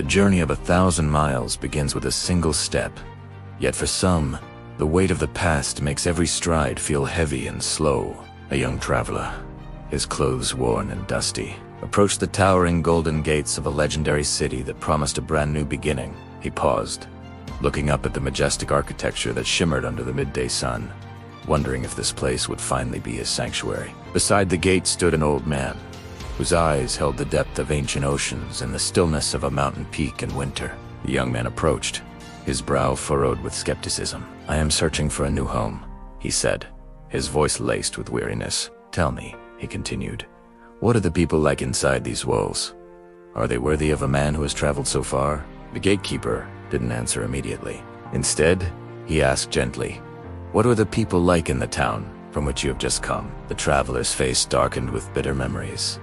The journey of 1,000 miles begins with a single step. Yet for some, the weight of the past makes every stride feel heavy and slow. A young traveler, his clothes worn and dusty, approached the towering golden gates of a legendary city that promised a brand new beginning. He paused, looking up at the majestic architecture that shimmered under the midday sun, wondering if this place would finally be his sanctuary. Beside the gate stood an old man, whose eyes held the depth of ancient oceans and the stillness of a mountain peak in winter. The young man approached, his brow furrowed with skepticism. "I am searching for a new home," he said, his voice laced with weariness. "Tell me," he continued, "what are the people like inside these walls? Are they worthy of a man who has traveled so far?" The gatekeeper didn't answer immediately. Instead, he asked gently, "What are the people like in the town from which you have just come?" The traveler's face darkened with bitter memories.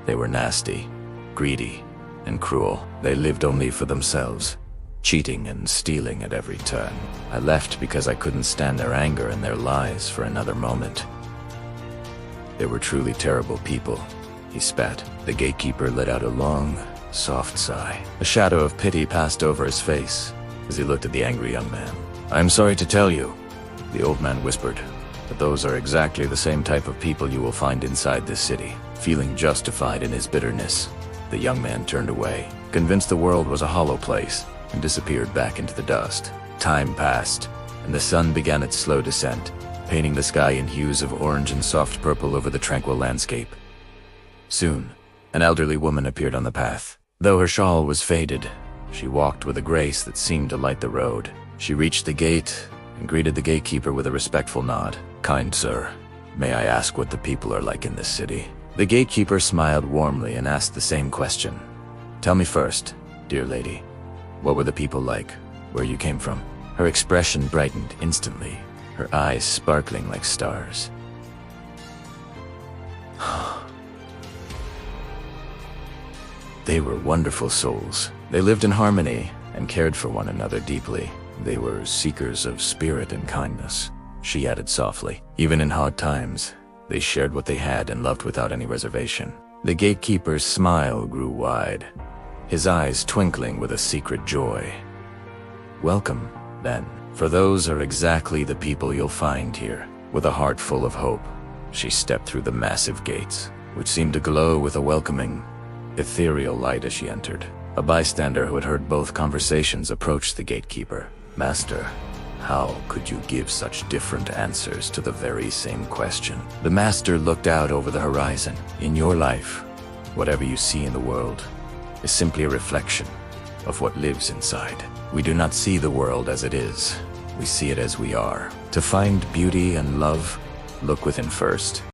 They were nasty, greedy, and cruel. They lived only for themselves, cheating and stealing at every turn. "I left because I couldn't stand their anger and their lies for another moment. They were truly terrible people," he spat. The gatekeeper let out a long, soft sigh. A shadow of pity passed over his face as he looked at the angry young man. "I'm sorry to tell you," the old man whispered, "but those are exactly the same type of people you will find inside this city." Feeling justified in his bitterness, the young man turned away, convinced the world was a hollow place, and disappeared back into the dust. Time passed, and the sun began its slow descent, painting the sky in hues of orange and soft purple over the tranquil landscape. Soon, an elderly woman appeared on the path. Though her shawl was faded, she walked with a grace that seemed to light the road. She reached the gate and greeted the gatekeeper with a respectful nod. "Kind sir, may I ask what the people are like in this city?" The gatekeeper smiled warmly and asked the same question. "Tell me first, dear lady, what were the people like, where you came from?" Her expression brightened instantly, her eyes sparkling like stars. "They were wonderful souls. They lived in harmony and cared for one another deeply. They were seekers of spirit and kindness," she added softly. "Even in hard times, they shared what they had and loved without any reservation." The gatekeeper's smile grew wide, his eyes twinkling with a secret joy. "Welcome, then, for those are exactly the people you'll find here." With a heart full of hope, she stepped through the massive gates, which seemed to glow with a welcoming, ethereal light as she entered. A bystander who had heard both conversations approached the gatekeeper. "Master, how could you give such different answers to the very same question?" The master looked out over the horizon. "In your life, whatever you see in the world is simply a reflection of what lives inside. We do not see the world as it is. We see it as we are. To find beauty and love, look within first."